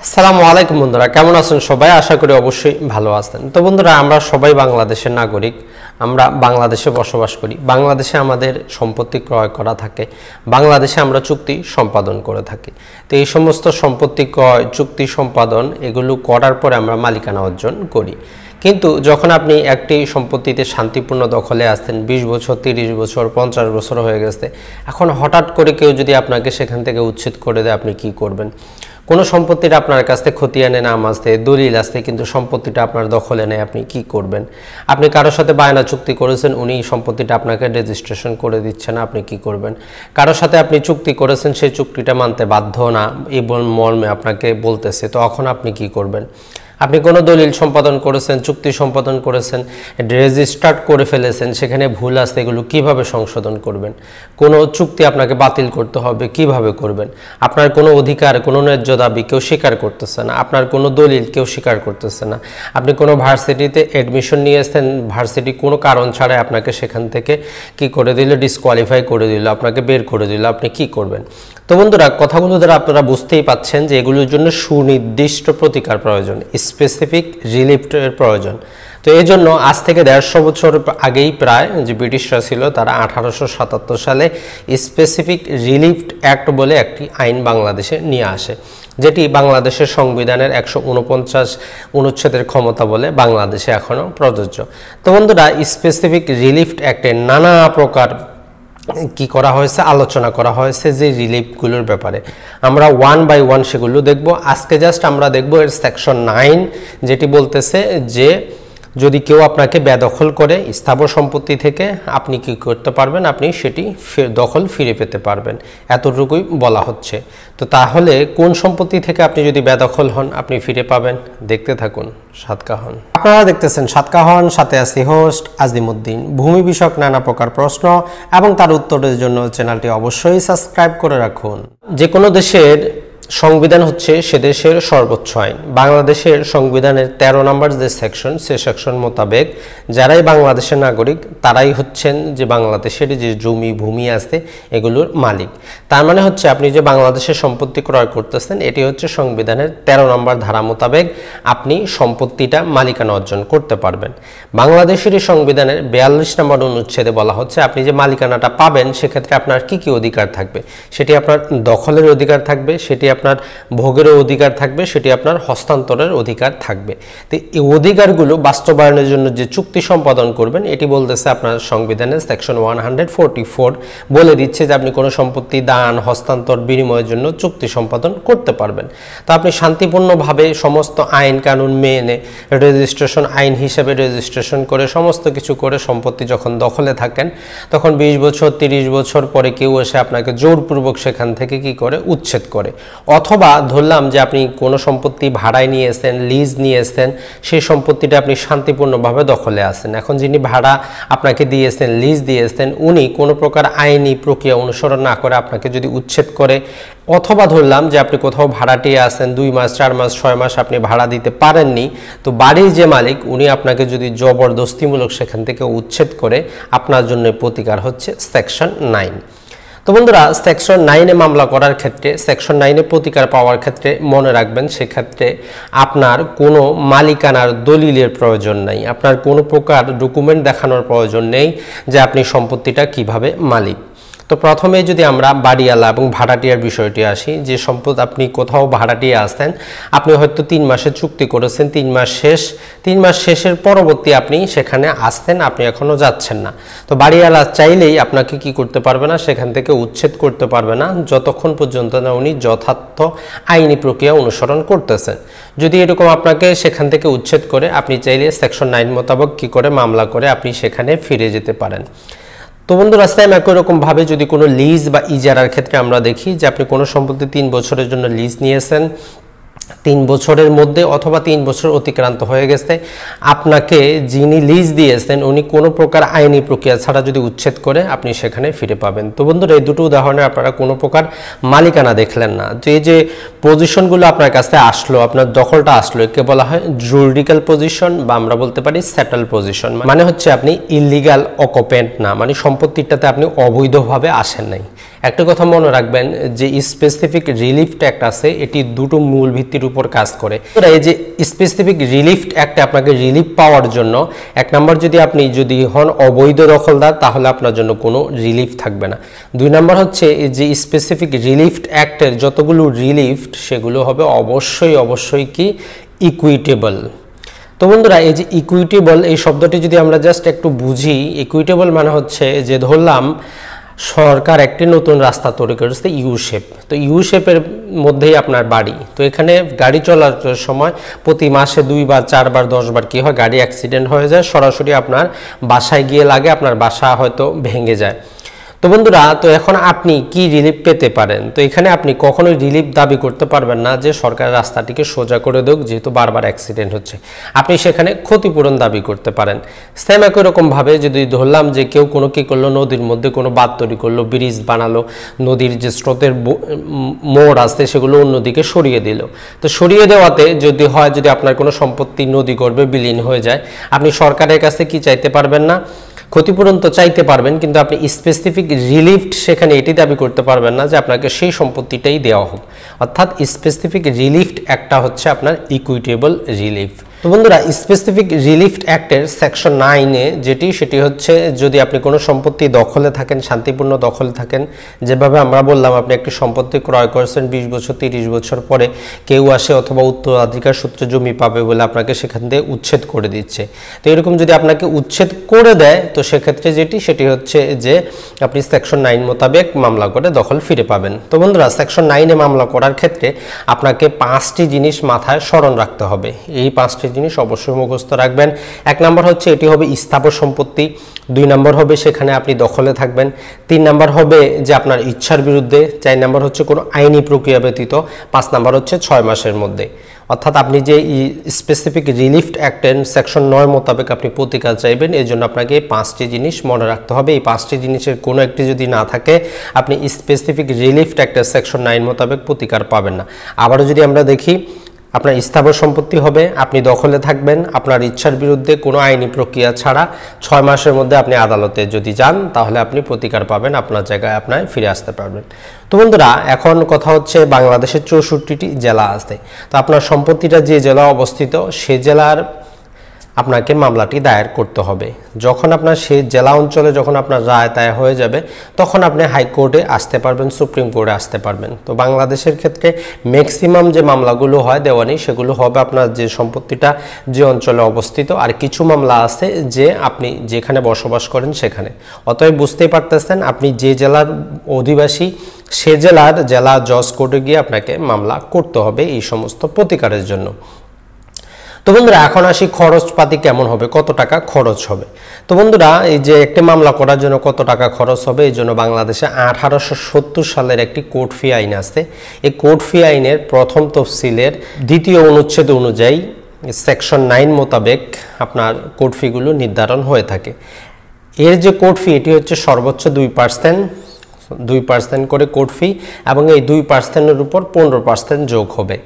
আসসালামু আলাইকুম বন্ধুরা, কেমন আছেন সবাই? আশা করি অবশ্যই ভালো আছেন। তো বন্ধুরা, আমরা সবাই বাংলাদেশের নাগরিক, আমরা বাংলাদেশে বসবাস করি। বাংলাদেশে আমাদের সম্পত্তি ক্রয় করা থাকে, বাংলাদেশে আমরা চুক্তি সম্পাদন করে থাকি। তো এই সমস্ত সম্পত্তি ক্রয়, চুক্তি সম্পাদন এগুলো করার পরে আমরা মালিকানা অর্জন করি। কিন্তু যখন আপনি একটি সম্পত্তিতে শান্তিপূর্ণ দখলে আসতেন, 20 বছর, 30 বছর, 50 বছর হয়ে গেছে, এখন হঠাৎ করে কেউ যদি আপনাকে সেখান থেকে উচ্ছেদ করে দেয়, আপনি কি করবেন? কোনো সম্পত্তিটা আপনার কাছ থেকে খতিয়ান নাম আসতে, দলিল আসতে, কিন্তু সম্পত্তিটা আপনার দখলে নেই, আপনি কি করবেন? আপনি কারোর সাথে বায়না চুক্তি করেছেন, উনি সম্পত্তিটা আপনাকে রেজিস্ট্রেশন করে দিচ্ছে না, আপনি কি করবেন? কারোর সাথে আপনি চুক্তি করেছেন, সেই চুক্তিটা মানতে বাধ্য না এই মর্মে আপনাকে বলতেছে, তো এখন আপনি কি করবেন? আপনি কোনো দলিল সম্পাদন করেছেন, চুক্তি সম্পাদন করেছেন, রেজিস্টার্ড করে ফেলেছেন, সেখানে ভুল আছে, এগুলো কিভাবে সংশোধন করবেন? কোনো চুক্তি আপনাকে বাতিল করতে হবে, কিভাবে করবেন? আপনার কোনো অধিকার, কোনো ন্যায্য দাবি কেউ স্বীকার করতেছে না, আপনার কোনো দলিল কেউ স্বীকার করতেছে না। আপনি কোনো ভার্সিটিতে অ্যাডমিশন নিয়েছেন, ভার্সিটি কোনো কারণ ছাড়াই আপনাকে সেখান থেকে কি করে দিল? ডিসকোয়ালিফাই করে দিল, আপনাকে বের করে দিল, আপনি কি করবেন? তো বন্ধুরা, কথাগুলো দ্বারা আপনারা বুঝতেই পাচ্ছেন যে এগুলোর জন্য সুনির্দিষ্ট প্রতিকার প্রয়োজন, স্পেসিফিক রিলিফের প্রয়োজন। তো এই জন্য আজ থেকে 150 বছর আগেই প্রায় যে ব্রিটিশরা ছিল, তারা 1877 সালে স্পেসিফিক রিলিফ অ্যাক্ট বলে একটি আইন বাংলাদেশে নিয়ে আসে, যেটি বাংলাদেশের সংবিধানের 149 অনুচ্ছেদের ক্ষমতা বলে বাংলাদেশে এখনও প্রযোজ্য। তো বন্ধুরা, স্পেসিফিক রিলিফ অ্যাক্টে নানা প্রকার কি করা হয়েছে, আলোচনা করা হয়েছে যে রিলিফগুলোর ব্যাপারে। আমরা ওয়ান বাই ওয়ান সেগুলো দেখব। আজকে জাস্ট আমরা দেখব এর সেকশন 9, যেটি বলতেছে যে যদি কেউ আপনাকে বেদখল করে স্থাবর সম্পত্তি থেকে, আপনি কি করতে পারবেন? আপনি সেটি দখল ফিরে পেতে পারবেন, এতটুকুই বলা হচ্ছে। তো তাহলে কোন সম্পত্তি থেকে আপনি যদি বেদখল হন আপনি ফিরে পাবেন? দেখতে থাকুন সাতকাহন। আপনারা দেখতেছেন সাতকাহন, সাথে আছি হোস্ট আজিমুদ্দিন। ভূমি বিষয়ক নানা প্রকার প্রশ্ন এবং তার উত্তরের জন্য চ্যানেলটি অবশ্যই সাবস্ক্রাইব করে রাখুন। যে কোনো দেশের সংবিধান হচ্ছে সে দেশের সর্বোচ্চ আইন। বাংলাদেশের সংবিধানের 13 নম্বর যে সেকশন, সে সেকশন মোতাবেক যারাই বাংলাদেশের নাগরিক তারাই হচ্ছেন যে বাংলাদেশের যে জমি ভূমি আছে এগুলোর মালিক। তার মানে হচ্ছে আপনি যে বাংলাদেশের সম্পত্তি ক্রয় করতেছেন, এটি হচ্ছে সংবিধানের 13 নম্বর ধারা মোতাবেক আপনি সম্পত্তিটা মালিকানা অর্জন করতে পারবেন। বাংলাদেশের এই সংবিধানের 42 নম্বর অনুচ্ছেদে বলা হচ্ছে আপনি যে মালিকানাটা পাবেন সেক্ষেত্রে আপনার কি কি অধিকার থাকবে। সেটি আপনার দখলের অধিকার থাকবে, সেটি আপনার ভোগের অধিকার থাকবে, সেটি আপনার হস্তান্তরের অধিকার থাকবে। তো এই অধিকারগুলো বাস্তবায়নের জন্য যে চুক্তি সম্পাদন করবেন, এটি বলতেছে আপনার সংবিধানের সেকশন 144 বলে দিচ্ছে যে আপনি কোনো সম্পত্তি দান, হস্তান্তর, বিনিময়ের জন্য চুক্তি সম্পাদন করতে পারবেন। তো আপনি শান্তিপূর্ণভাবে সমস্ত আইন কানুন মেনে রেজিস্ট্রেশন আইন হিসেবে রেজিস্ট্রেশন করে সমস্ত কিছু করে সম্পত্তি যখন দখলে থাকেন, তখন 20 বছর 30 বছর পরে কেউ এসে আপনাকে জোরপূর্বক সেখান থেকে কি করে? উচ্ছেদ করে। অথবা ধরলাম যে আপনি কোনো সম্পত্তি ভাড়ায় নিয়েছেন, লিজ নিয়েছেন, সেই সম্পত্তিটা আপনি শান্তিপূর্ণভাবে দখলে আছেন। এখন যিনি ভাড়া আপনাকে দিয়েছেন, লিজ দিয়েছেন, উনি কোনো প্রকার আইনি প্রক্রিয়া অনুসরণ না করে আপনাকে যদি উচ্ছেদ করে, অথবা ধরলাম যে আপনি কোথাও ভাড়াটিয়ে আছেন, 2 মাস 4 মাস 6 মাস আপনি ভাড়া দিতে পারেননি, তো বাড়ির যে মালিক উনি আপনাকে যদি জবরদস্তিমূলক সেখান থেকে উচ্ছেদ করে, আপনার জন্য প্রতিকার হচ্ছে সেকশন 9। তো বন্ধুরা, সেকশন 9-এ মামলা করার ক্ষেত্রে, সেকশন 9-এ প্রতিকার পাওয়ার ক্ষেত্রে মনে রাখবেন সেক্ষেত্রে আপনার কোনো মালিকানার দলিলের প্রয়োজন নেই, আপনার কোনো প্রকার ডকুমেন্ট দেখানোর প্রয়োজন নেই যে আপনি সম্পত্তিটা কিভাবে মালিক। তো প্রথমে যদি আমরা বাড়িওয়ালা এবং ভাড়াটিয়ার বিষয়টি আসি, যে সম্পদ আপনি কোথাও ভাড়াটিয়ে আসতেন, আপনি হয়তো 3 মাসের চুক্তি করেছেন, 3 মাস শেষের পরবর্তী আপনি সেখানে আসতেন, আপনি এখনও যাচ্ছেন না। তো বাড়িওয়ালা চাইলেই আপনাকে কি করতে পারবে না? সেখান থেকে উচ্ছেদ করতে পারবে না যতক্ষণ পর্যন্ত না উনি যথার্থ আইনি প্রক্রিয়া অনুসরণ করতেছেন। যদি এরকম আপনাকে সেখান থেকে উচ্ছেদ করে, আপনি চাইলে সেকশন 9 মোতাবেক কি করে মামলা করে আপনি সেখানে ফিরে যেতে পারেন। তো বন্ধুরা, সেম একই রকমভাবে যদি কোনো লিজ বা ইজারার ক্ষেত্রে আমরা দেখি যে আপনি কোনো সম্পত্তি 3 বছরের জন্য লিজ নিয়েছেন, 3 বছরের মধ্যে অথবা 3 বছর অতিক্রান্ত হয়ে গেছে, আপনাকে যিনি লিজ দিয়েছেন উনি কোনো প্রকার আইনি প্রক্রিয়া ছাড়া যদি উচ্ছেদ করে, আপনি সেখানে ফিরে পাবেন। তো বন্ধুরা, এই দুটো উদাহরণে আপনারা কোনো প্রকার মালিকানা দেখলেন না। যে যে পজিশনগুলো আপনার কাছে আসলো, আপনার দখলটা আসলো, একে বলা হয় জুরিডিক্যাল পজিশন, বা আমরা বলতে পারি সেটেল পজিশন। মানে হচ্ছে আপনি ইলিগাল অকুপেন্ট না, মানে সম্পত্তিটাতে আপনি অবৈধভাবে আসেন নাই। একটা কথা মনে রাখবেন যে স্পেসিফিক রিলিফ অ্যাক্ট আছে, এটি দুটো মূল ভিত্তি ব্যক্তির উপর কাজ করে। এই যে স্পেসিফিক রিলিফ অ্যাক্টে আপনাকে রিলিফ পাওয়ার জন্য 1 নম্বর আপনি যদি হন অবৈধ দখলদার তাহলে আপনার জন্য কোনো রিলিফ থাকবে না। 2 নম্বর হচ্ছে এই যে স্পেসিফিক রিলিফ অ্যাক্টের যতগুলো রিলিফ সেগুলো হবে অবশ্যই কি ইকুইটেবল। তো বন্ধুরা এই যে ইকুইটেবল এই শব্দটি যদি আমরা জাস্ট একটু বুঝি, ইকুইটেবল মানে হচ্ছে যে ধরলাম সরকার একটি নতুন রাস্তা তৈরি করেছে ইউ শেপ, তো ইউ শেপের মধ্যেই আপনার বাড়ি, তো এখানে গাড়ি চলার সময় প্রতি মাসে 2 বার 4 বার 10 বার কি হয় গাড়ি অ্যাক্সিডেন্ট হয়ে যায়, সরাসরি আপনার বাসায় গিয়ে লাগে, আপনার বাসা হয়তো ভেঙে যায়। তো বন্ধুরা তো এখন আপনি কি রিলিফ পেতে পারেন? তো এখানে আপনি কখনোই রিলিফ দাবি করতে পারবেন না যে সরকার রাস্তাটিকে সোজা করে দেক, যেহেতু বারবার অ্যাক্সিডেন্ট হচ্ছে। আপনি সেখানে ক্ষতিপূরণ দাবি করতে পারেন। সেম একই রকমভাবে যদি ধরলাম যে কেউ কোনো কি করলো, নদীর মধ্যে কোনো বাঁধ তৈরি করলো, ব্রিজ বানালো, নদীর যে স্রোতের মোড় আছে সেগুলো অন্যদিকে সরিয়ে দিল, তো সরিয়ে দেওয়াতে যদি হয় যদি আপনার কোনো সম্পত্তি নদী গর্ভে বিলীন হয়ে যায়, আপনি সরকারের কাছে কি চাইতে পারবেন না? ক্ষতিপূরণ তো চাইতে পারবেন, কিন্তু আপনি স্পেসিফিক রিলিফ সেখানে এটি দাবি করতে পারবেন না যে আপনাকে সেই সম্পত্তিটাই দেওয়া হোক। অর্থাৎ স্পেসিফিক রিলিফ একটা হচ্ছে আপনার ইকুইটেবল রিলিফ। তো বন্ধুরা স্পেসিফিক রিলিফ অ্যাক্টের সেকশন 9-এ সেটি হচ্ছে যদি আপনি কোনো সম্পত্তি দখলে থাকেন, শান্তিপূর্ণ দখলে থাকেন, যেভাবে আমরা বললাম আপনি একটি সম্পত্তি ক্রয় করেছেন 20 বছর 30 বছর পরে কেউ আসে অথবা উত্তরাধিকার সূত্রে জমি পাবে বলে আপনাকে সেখান থেকে উচ্ছেদ করে দিচ্ছে, তো এরকম যদি আপনাকে উচ্ছেদ করে দেয় তো সেক্ষেত্রে সেটি হচ্ছে যে আপনি সেকশন 9 মোতাবেক মামলা করে দখল ফিরে পাবেন। তো বন্ধুরা সেকশন 9-এ মামলা করার ক্ষেত্রে আপনাকে 5টি জিনিস মাথায় স্মরণ রাখতে হবে। এই 5টি জিনিস অবশ্যই মুখস্থ রাখবেন। 1 নম্বর হচ্ছে এটি হবে স্থাবর সম্পত্তি, 2 নম্বর হবে সেখানে আপনি দখলে থাকবেন, 3 নম্বর হবে যে আপনার ইচ্ছার বিরুদ্ধে, 4 নম্বর হচ্ছে কোনো আইনি প্রক্রিয়া ব্যতীত, 5 নম্বর হচ্ছে 6 মাসের মধ্যে। অর্থাৎ আপনি যে স্পেসিফিক রিলিফ অ্যাক্টের সেকশন 9 মোতাবেক আপনি প্রতিকার চাইবেন, এর জন্য আপনাকে এই 5টি জিনিস মনে রাখতে হবে। এই 5টি জিনিসের কোনো একটি যদি না থাকে আপনি স্পেসিফিক রিলিফ অ্যাক্টের সেকশন 9 মোতাবেক প্রতিকার পাবেন না। আবারও যদি আমরা দেখি, আপনার স্থাবর সম্পত্তি হবে, আপনি দখলে থাকবেন, আপনার ইচ্ছার বিরুদ্ধে কোনো আইনি প্রক্রিয়া ছাড়া 6 মাসের মধ্যে আপনি আদালতে যদি যান তাহলে আপনি প্রতিকার পাবেন, আপনার জায়গায় আপনার ফিরে আসতে পারবেন। তো বন্ধুরা এখন কথা হচ্ছে বাংলাদেশের 64টি জেলা আছে, তো আপনার সম্পত্তিটা যে জেলা অবস্থিত সে জেলার আপনাকে মামলাটি দায়ের করতে হবে। যখন আপনার সেই জেলা অঞ্চলে যখন আপনার রায় দায়ের হয়ে যাবে তখন আপনি হাইকোর্টে আসতে পারবেন, সুপ্রিম কোর্টে আসতে পারবেন। তো বাংলাদেশের ক্ষেত্রে ম্যাক্সিমাম যে মামলাগুলো হয় দেওয়ানি সেগুলো হবে আপনার যে সম্পত্তিটা যে অঞ্চলে অবস্থিত, আর কিছু মামলা আছে যে আপনি যেখানে বসবাস করেন সেখানে। অতএব বুঝতেই পারতেছেন আপনি যে জেলার অধিবাসী সে জেলা জজ কোর্টে গিয়ে আপনাকে মামলা করতে হবে এই সমস্ত প্রতিকারের জন্য। তো বন্ধুরা এখন আসি খরচপাতি কেমন হবে, কত টাকা খরচ হবে। তো বন্ধুরা এই যে একটি মামলা করার জন্য কত টাকা খরচ হবে, এই জন্য বাংলাদেশে 1870 সালের একটি কোর্ট ফি আইন আছে। এই কোর্ট ফি আইনের প্রথম তফসিলের 2য় অনুচ্ছেদ অনুযায়ী সেকশন 9 মোতাবেক আপনার কোর্ট ফিগুলো নির্ধারণ হয়ে থাকে। এর যে কোর্ট ফি এটি হচ্ছে সর্বোচ্চ 2% করে কোর্ট ফি, এবং এই 2%-এর উপর 15% যোগ হবে,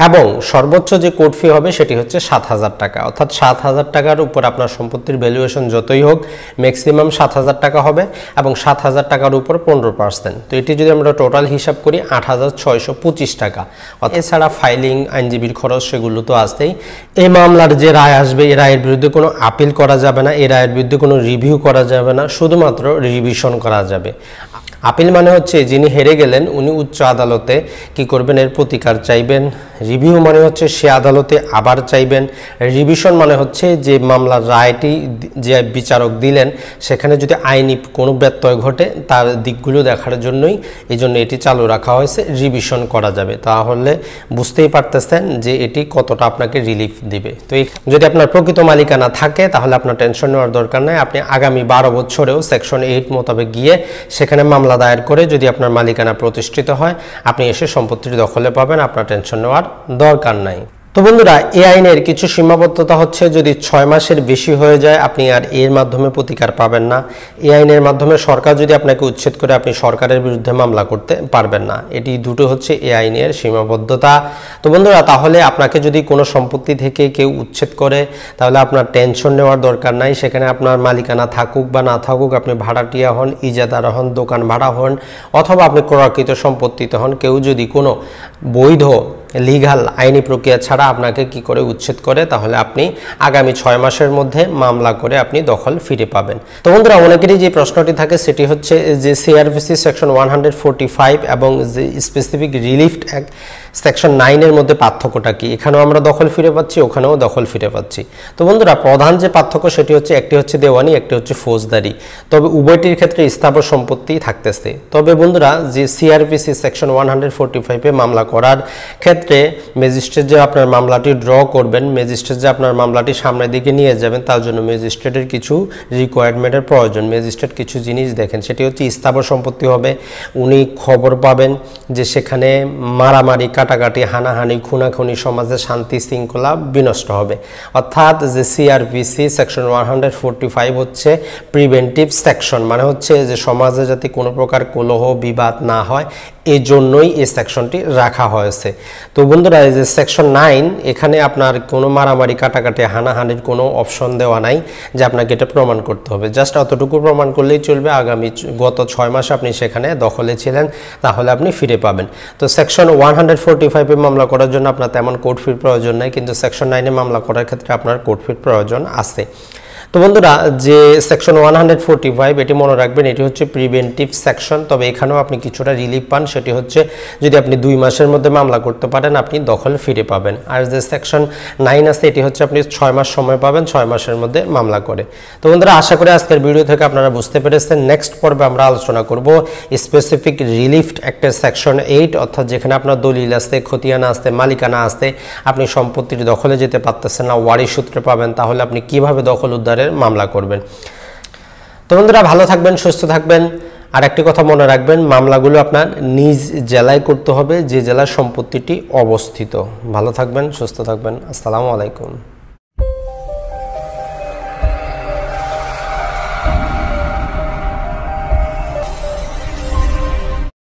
এবং সর্বোচ্চ যে কোর্ট ফি হবে সেটি হচ্ছে 7,000 টাকা। অর্থাৎ 7,000 টাকার উপর আপনার সম্পত্তির ভ্যালুয়েশন যতই হোক ম্যাক্সিমাম 7,000 টাকা হবে, এবং 7,000 টাকার উপর 15%। তো এটি যদি আমরা টোটাল হিসাব করি 8,625 টাকা। এছাড়া ফাইলিং, আইনজীবীর খরচ সেগুলো তো আসতেই। এই মামলার যে রায় আসবে এই রায়ের বিরুদ্ধে কোনো আপিল করা যাবে না, এই রায়ের বিরুদ্ধে কোনো রিভিউ করা যাবে না, শুধুমাত্র রিভিশন করা যাবে। আপিল মানে হচ্ছে যিনি হেরে গেলেন উনি উচ্চ আদালতে কি করবেন, এর প্রতিকার চাইবেন। রিভিউ মানে হচ্ছে সে আদালতে আবার চাইবেন। রিভিশন মানে হচ্ছে যে মামলার রায়টি যে বিচারক দিলেন সেখানে যদি আইনি কোনো ব্যত্যয় ঘটে তার দিকগুলো দেখার জন্যই এই জন্য এটি চালু রাখা হয়েছে, রিভিশন করা যাবে। তাহলে বুঝতেই পারতেছেন যে এটি কতটা আপনাকে রিলিফ দিবে। তো যদি আপনার প্রকৃত মালিকানা থাকে তাহলে আপনার টেনশন নেওয়ার দরকার নেই। আপনি আগামী 12 বছরেও সেকশন 8 মোতাবেক গিয়ে সেখানে মামলা দায়ের করে যদি আপনার মালিকানা প্রতিষ্ঠিত হয় আপনি এসে সম্পত্তির দখলে পাবেন, আপনার টেনশন নেওয়ার দরকার নাই। তো বন্ধুরা এই আইনের কিছু সীমাবদ্ধতা হচ্ছে যদি 6 মাসের বেশি হয়ে যায় আপনি আর এর মাধ্যমে প্রতিকার পাবেন না। এই আইনের মাধ্যমে সরকার যদি আপনাকে উচ্ছেদ করে আপনি সরকারের বিরুদ্ধে মামলা করতে পারবেন না। এটি দুটো হচ্ছে এই আইনের সীমাবদ্ধতা। তো বন্ধুরা তাহলে আপনাকে যদি কোনো সম্পত্তি থেকে কেউ উচ্ছেদ করে তাহলে আপনার টেনশন নেওয়ার দরকার নাই। সেখানে আপনার মালিকানা থাকুক বা না থাকুক, আপনি ভাড়াটিয়া হন, ইজাদার হন, দোকান ভাড়া হন, অথবা আপনি ক্রয়কৃত সম্পত্তিতে হন, কেউ যদি কোনো বৈধ লিগ্যাল আইনি প্রক্রিয়া ছাড়া আপনাকে কি করে উচ্ছেদ করে, তাহলে আপনি আগামী 6 মাসের মধ্যে মামলা করে আপনি দখল ফিরে পাবেন। তো বন্ধুরা অনেকেরই যে প্রশ্নটি থাকে সেটি হচ্ছে যে সিআরপিসি সেকশন 145 এবং যে স্পেসিফিক রিলিফ অ্যাক্ট সেকশন 9 এর মধ্যে পার্থক্যটা কি? এখানেও আমরা দখল ফিরে পাচ্ছি, ওখানেও দখল ফিরে পাচ্ছি। তো বন্ধুরা প্রধান যে পার্থক্য সেটি হচ্ছে একটি হচ্ছে দেওয়ানি, একটি হচ্ছে ফৌজদারি, তবে উভয়টির ক্ষেত্রে স্থাবর সম্পত্তি থাকতেছে। তবে বন্ধুরা যে সিআরপিসি সেকশন 145 এ মামলা করার ক্ষেত্রে ম্যাজিস্ট্রেট যে আপনার মামলাটি ড্র করবেন, ম্যাজিস্ট্রেট যে আপনার মামলাটি সামনের দিকে নিয়ে যাবেন, তার জন্য ম্যাজিস্ট্রেটের কিছু রিকোয়ারমেন্টের প্রয়োজন। ম্যাজিস্ট্রেট কিছু জিনিস দেখেন, সেটি হচ্ছে স্থাবর সম্পত্তি হবে, উনি খবর পাবেন যে সেখানে মারামারি, কাটাকাটি, হানাহানি, খুনাখুনি, সমাজে শান্তি শৃঙ্খলা বিনষ্ট হবে। অর্থাৎ যে সিআরপিসি সেকশন 145 হচ্ছে প্রিভেন্টিভ সেকশন, মানে হচ্ছে যে সমাজে যাতে কোনো প্রকার কলহ বিবাদ না হয়, এই জন্যই এই সেকশনটি রাখা হয়েছে। তো বন্ধুরা এই যে সেকশন 9, এখানে আপনার কোনো মারামারি, কাটাকাটি, হানাহানির কোনো অপশন দেওয়া নাই যে আপনাকে এটা প্রমাণ করতে হবে। জাস্ট অতটুকু প্রমাণ করলেই চলবে, আগামী গত 6 মাস আপনি সেখানে দখলে ছিলেন, তাহলে আপনি ফিরে পাবেন। তো সেকশন 145 এ মামলা করার জন্য আপনার তেমন কোর্ট ফির প্রয়োজন নাই, কিন্তু সেকশন 9 এ মামলা করার ক্ষেত্রে আপনার কোর্ট ফির প্রয়োজন আছে। তো বন্ধুরা যে সেকশন 145 এটি মনে রাখবেন, এটি হচ্ছে প্রিভেন্টিভ সেকশন, তবে এখানেও আপনি কিছুটা রিলিফ পান, সেটি হচ্ছে যদি আপনি 2 মাসের মধ্যে মামলা করতে পারেন আপনি দখল ফিরে পাবেন। আর যে সেকশন 9 আছে এটি হচ্ছে আপনি 6 মাস সময় পাবেন 6 মাসের মধ্যে মামলা করে। তো বন্ধুরা আশা করি আজকের ভিডিও থেকে আপনারা বুঝতে পেরেছেন। নেক্সট পর্বে আমরা আলোচনা করব স্পেসিফিক রিলিফ অ্যাক্টের সেকশন 8, অর্থাৎ যেখানে আপনার দলিল আছে, খতিয়ানা আছে, মালিকানা আছে, আপনি সম্পত্তির দখলে যেতে পারতেছেন না, ওয়ারিশ সূত্রে পাবেন, তাহলে আপনি কিভাবে দখল উদ্ধারের মামলা করবেন। তো বন্ধুরা ভালো থাকবেন, সুস্থ থাকবেন। আর একটি কথা মনে রাখবেন, মামলাগুলো আপনার নিজ জেলায় করতে হবে যে জেলার সম্পত্তিটি অবস্থিত। ভালো থাকবেন, সুস্থ থাকবেন। আসসালামু আলাইকুম।